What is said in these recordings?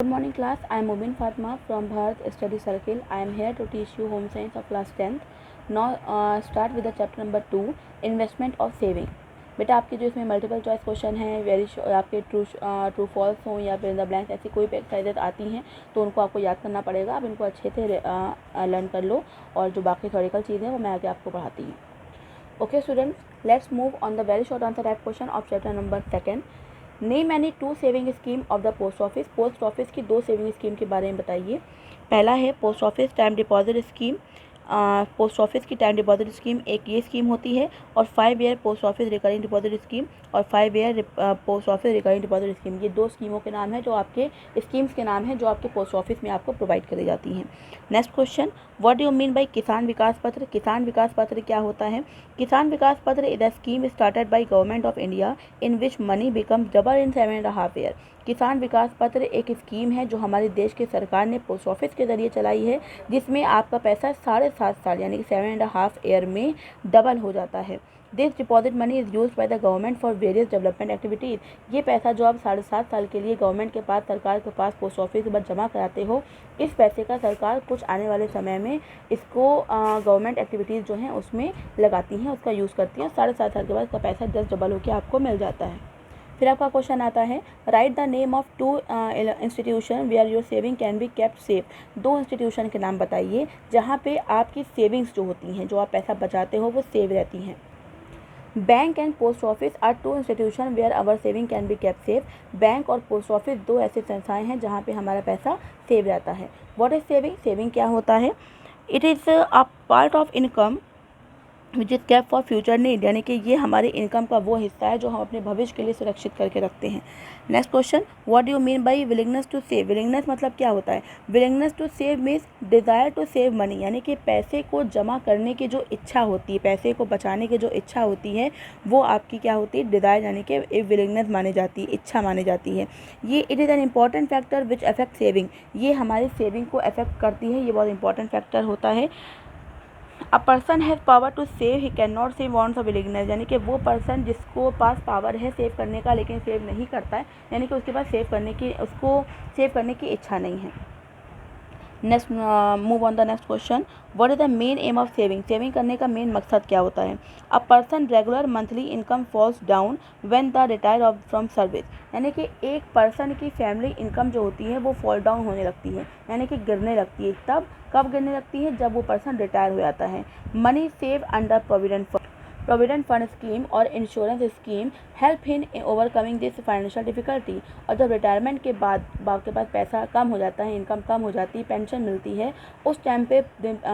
Good morning class, I am Mubin Fatma from Bharat Study Circle. I am here to teach you home science of class 10th. Now start with the chapter number 2, investment of saving. बेटा आपके जो इसमें multiple choice question हैं आपके true false हों या फिर the blanks ऐसी कोई भी एक्सरसाइजेज आती हैं तो उनको आपको याद करना पड़ेगा। आप इनको अच्छे से लर्न कर लो और जो बाकी थ्योरेटिकल चीज़ें हैं वो मैं आगे आपको पढ़ाती हूँ। Okay students, let's move on the very short answer type question of chapter number 2। Name any 2 saving scheme of the post office. Post office की 2 सेविंग स्कीम के बारे में बताइए। पहला है post office time deposit scheme. Post office की time deposit scheme एक ये स्कीम होती है और 5 year post office recurring deposit scheme और 5 year post office recurring deposit scheme. ये 2 स्कीमों के नाम है जो आपके स्कीम्स के नाम हैं जो आपके पोस्ट ऑफिस में आपको प्रोवाइड करी जाती हैं। Next question, what do you mean by किसान विकास पत्र। किसान विकास पत्र क्या होता है? किसान विकास पत्र is a scheme started by government of India in which money becomes double in 7.5 year. किसान विकास पत्र एक स्कीम है जो हमारे देश की सरकार ने पोस्ट ऑफिस के ज़रिए चलाई है जिसमें आपका पैसा 7.5 साल यानी कि 7.5 ईयर में डबल हो जाता है। This deposit money is use by the government for various development activities. ये पैसा जो आप 7.5 साल के लिए गवर्नमेंट के पास, सरकार के पास पोस्ट ऑफिस के बाद जमा कराते हो, इस पैसे का सरकार कुछ आने वाले समय में इसको गवर्नमेंट एक्टिविटीज़ जो हैं उसमें लगाती हैं, उसका यूज़ करती हैं। 7.5 साल के बाद इसका पैसा 10 डबल होकर आपको मिल जाता है। फिर आपका क्वेश्चन आता है, right the name of 2 institution where your saving can be kept safe. 2 institution के नाम बताइए जहाँ पे आपकी सेविंग्स जो होती हैं, जो आप पैसा बचाते हो, वो सेव रहती हैं। Bank and post office are 2 institution where our saving can be kept safe. Bank और पोस्ट ऑफिस 2 ऐसी संस्थाएं हैं जहाँ पे हमारा पैसा सेव रहता है। What is saving? सेविंग क्या होता है? It is a part of income which is kept for future need, यानी कि ये हमारे इनकम का वो हिस्सा है जो हम अपने भविष्य के लिए सुरक्षित करके रखते हैं। Next question, what do you mean by willingness to save. Willingness मतलब क्या होता है? Willingness to save means desire to save money, यानी कि पैसे को जमा करने की जो इच्छा होती है, पैसे को बचाने की जो इच्छा होती है वो आपकी क्या होती है? डिज़ायर, यानी कि एक विलिंगनेस मानी जाती है, इच्छा मानी जाती है। ये it is an important factor which affect saving. ये हमारी सेविंग को अफेक्ट करती है, ये बहुत इंपॉर्टेंट फैक्टर होता है। A person has power to save he can not save wants of willingness, यानी कि वो पर्सन जिसको पास पावर है सेव करने का लेकिन सेव नहीं करता है, यानी कि उसके पास उसको सेव करने की इच्छा नहीं है। Next, move on the next question, what is the main M of saving. Saving करने का मेन मकसद क्या होता है? A person regular monthly income falls down when the retire of from service, यानी कि एक पर्सन की फैमिली इनकम जो होती है वो फॉल डाउन होने लगती है, यानी कि गिरने लगती है। तब कब गिरने लगती है? जब वो पर्सन रिटायर हो जाता है। Money save under provident fund scheme और insurance scheme help in overcoming this financial difficulty. और जब रिटायरमेंट के बाद आपके पास पैसा कम हो जाता है, इनकम कम हो जाती है, पेंशन मिलती है, उस टाइम पे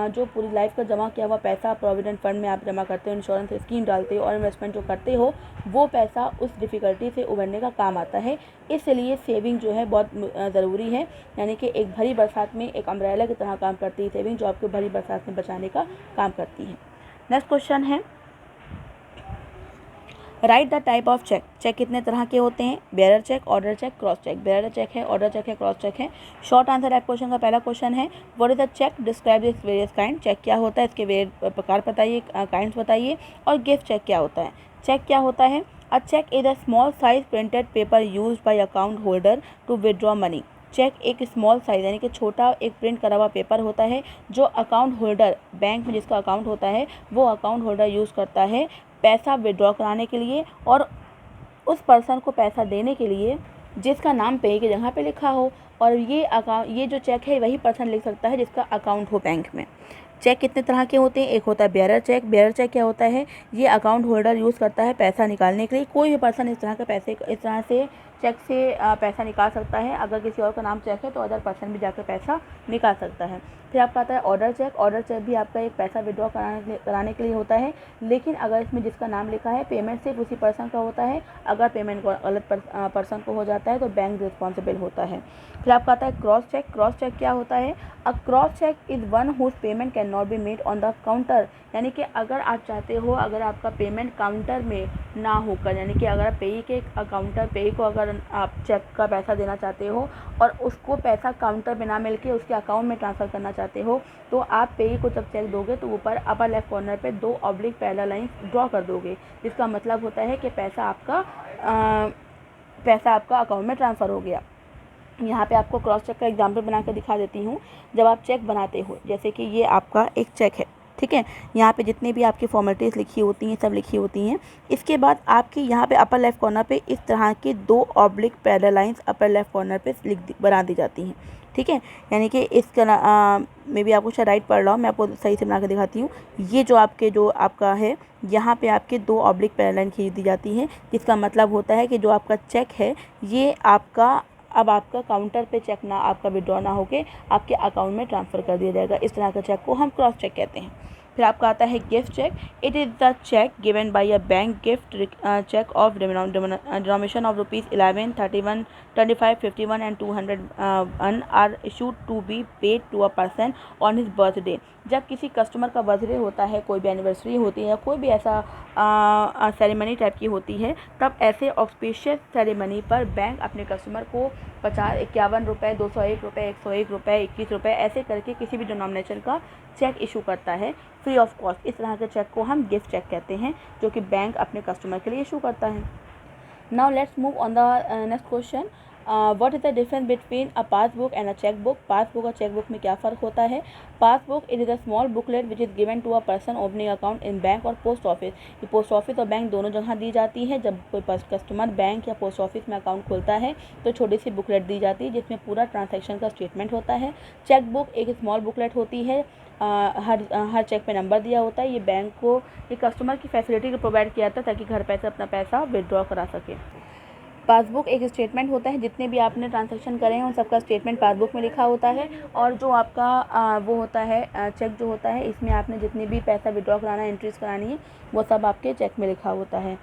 जो पूरी लाइफ का जमा किया हुआ पैसा प्रोविडेंट फंड में आप जमा करते हो, इंश्योरेंस स्कीम डालते हो और इन्वेस्टमेंट जो करते हो, वो पैसा उस डिफ़िकल्टी से उभरने का काम आता है। इसलिए सेविंग जो है बहुत ज़रूरी है, यानी कि एक भरी बरसात में एक अम्ब्रेला की तरह काम करती है सेविंग, जो आपको भरी बरसात में बचाने का काम करती है। नेक्स्ट क्वेश्चन है, right the type of cheque. Cheque कितने तरह के होते हैं? Bearer cheque, order cheque, cross cheque. Bearer cheque है, ऑर्डर चेक है, क्रॉस चेक है। शॉर्ट आंसर टाइप क्वेश्चन का पहला क्वेश्चन है, what is the cheque, describe this various kind. Cheque क्या होता है, इसके प्रकार बताइए, काइंड्स बताइए। और गिफ्ट चेक क्या होता है? चेक क्या होता है? A cheque is a small size printed paper use by account holder to withdraw money. Cheque एक स्मॉल साइज यानी कि छोटा एक प्रिंट करा हुआ पेपर होता है जो अकाउंट होल्डर, बैंक में जिसका अकाउंट होता है वो अकाउंट होल्डर यूज़ करता है पैसा विड्रॉ कराने के लिए और उस पर्सन को पैसा देने के लिए जिसका नाम पे की जगह पे लिखा हो। और ये जो चेक है वही पर्सन लिख सकता है जिसका अकाउंट हो बैंक में। चेक कितने तरह के होते हैं? एक होता है बेयरर चेक। बेयरर चेक क्या होता है? ये अकाउंट होल्डर यूज़ करता है पैसा निकालने के लिए। कोई भी पर्सन इस तरह से चेक से पैसा निकाल सकता है। अगर किसी और का नाम चेक है तो अदर पर्सन भी जाकर पैसा निकाल सकता है। फिर आपका आता है ऑर्डर चेक। ऑर्डर चेक भी आपका एक पैसा विड्रॉ कराने के लिए होता है, लेकिन अगर इसमें जिसका नाम लिखा है पेमेंट सिर्फ उसी पर्सन का होता है। अगर पेमेंट गलत पर्सन को हो जाता है तो बैंक रिस्पॉन्सिबल होता है। फिर आपका आता है क्रॉस चेक। क्रॉस चेक क्या होता है? A cross cheque is one whose payment can not be made on the counter, यानी कि अगर आप चाहते हो अगर आपका पेमेंट काउंटर में ना होकर, यानी कि अगर पेई को अगर आप चेक का पैसा देना चाहते हो और उसको पैसा काउंटर में ना मिल के उसके अकाउंट में ट्रांसफ़र करना चाहते हो, तो आप पेई को जब चेक दोगे तो ऊपर अपर लेफ्ट कॉर्नर पे 2 ऑब्लिक पैरेलल लाइन ड्रॉ कर दोगे, जिसका मतलब होता है कि पैसा आपका अकाउंट में ट्रांसफ़र हो गया। यहाँ पे आपको क्रॉस चेक का एग्जाम्पल बना कर दिखा देती हूँ। जब आप चेक बनाते हो, जैसे कि ये आपका एक चेक है, ठीक है, यहाँ पे जितने भी आपकी फॉर्मेलिटीज़ लिखी होती हैं सब लिखी होती हैं। इसके बाद आपकी यहाँ पे अपर लेफ़्ट कॉर्नर पे इस तरह की 2 ऑब्लिक पैरेलल लाइंस अपर लेफ़्ट कॉर्नर पे बना दी जाती हैं, ठीक है। यानी कि इस में भी आपको शायद राइट पढ़ रहा हूँ, मैं आपको सही से बना कर दिखाती हूँ। ये जो आपका है, यहाँ पे आपके 2 ऑब्लिक पैरेलल लाइन खींच दी जाती हैं, जिसका मतलब होता है कि जो आपका चेक है ये अब आपका काउंटर पे चेक ना आपका विड्रॉ ना होके आपके अकाउंट में ट्रांसफ़र कर दिया जाएगा। इस तरह का चेक को हम क्रॉस चेक कहते हैं। फिर आपका आता है gift cheque. It is the cheque given by a bank gift cheque of denomination of ₹11, 31, 25, 51 and 200 are issued to be paid to a person on his birthday. जब किसी कस्टमर का बर्थडे होता है, कोई भी एनिवर्सरी होती है या कोई भी ऐसा सेरेमनी टाइप की होती है, तब ऐसे ऑस्पिशियस सेरेमनी पर बैंक अपने कस्टमर को 50, 51 रुपये, 201 रुपये, 101 रुपये, 21 रुपये ऐसे करके किसी भी डिनोमिनेशन का चेक इशू करता है फ्री ऑफ कॉस्ट। इस तरह के चेक को हम गिफ्ट चेक कहते हैं, जो कि बैंक अपने कस्टमर के लिए इशू करता है। Now let's move on the next question. What is the difference between a passbook and a cheque book. Passbook और चेक बुक में क्या फ़र्क होता है। Passbook it is a small booklet which is given to a person opening account in bank और post office. ये post office और bank दोनों जगह दी जाती है। जब कोई कस्टमर बैंक या पोस्ट ऑफिस में अकाउंट खोलता है तो छोटी सी बुकलेट दी जाती है जिसमें पूरा ट्रांजैक्शन का स्टेटमेंट होता है। चेक बुक एक स्मॉल बुकलेट होती है, हर चेक पे नंबर दिया होता है। ये बैंक को ये कस्टमर की फैसिलिटी को प्रोवाइड किया जाता है ताकि घर पे से अपना पैसा विड्रॉ करा सके। पासबुक एक स्टेटमेंट होता है, जितने भी आपने ट्रांजैक्शन करे हैं उन सबका स्टेटमेंट पासबुक में लिखा होता है। और जो आपका वो होता है चेक जो होता है, इसमें आपने जितनी भी पैसा विड्रॉ कराना है, एंट्रीज करानी है, वो सब आपके चेक में लिखा होता है।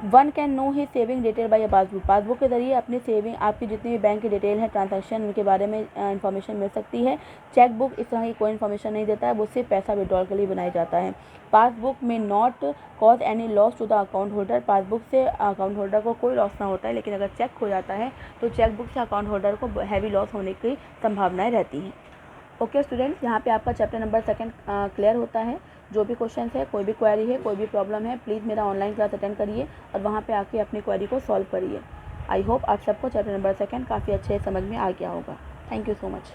One can know he saving detail by a passbook. Passbook के जरिए अपनी सेविंग, आपकी जितनी भी बैंक की डिटेल है, ट्रांजैक्शन, उनके बारे में इंफॉर्मेशन मिल सकती है। चेक बुक इस तरह की कोई इन्फॉर्मेशन नहीं देता है, वो सिर्फ पैसा विड्रॉल के लिए बनाया जाता है। पासबुक में not cause any loss to the account holder. Passbook से अकाउंट होल्डर को कोई लॉस ना होता है, लेकिन अगर चेक खो जाता है तो चेक बुक से अकाउंट होल्डर को हैवी लॉस होने की संभावनाएँ रहती हैं। ओके स्टूडेंट्स, यहाँ पे आपका चैप्टर नंबर 2 क्लियर होता है। जो भी क्वेश्चन है, कोई भी क्वेरी है, कोई भी प्रॉब्लम है, प्लीज़ मेरा ऑनलाइन क्लास अटेंड करिए और वहाँ पे आके अपनी क्वेरी को सॉल्व करिए। आई होप आप सबको चैप्टर नंबर 2 काफ़ी अच्छे समझ में आ गया होगा। Thank you so much.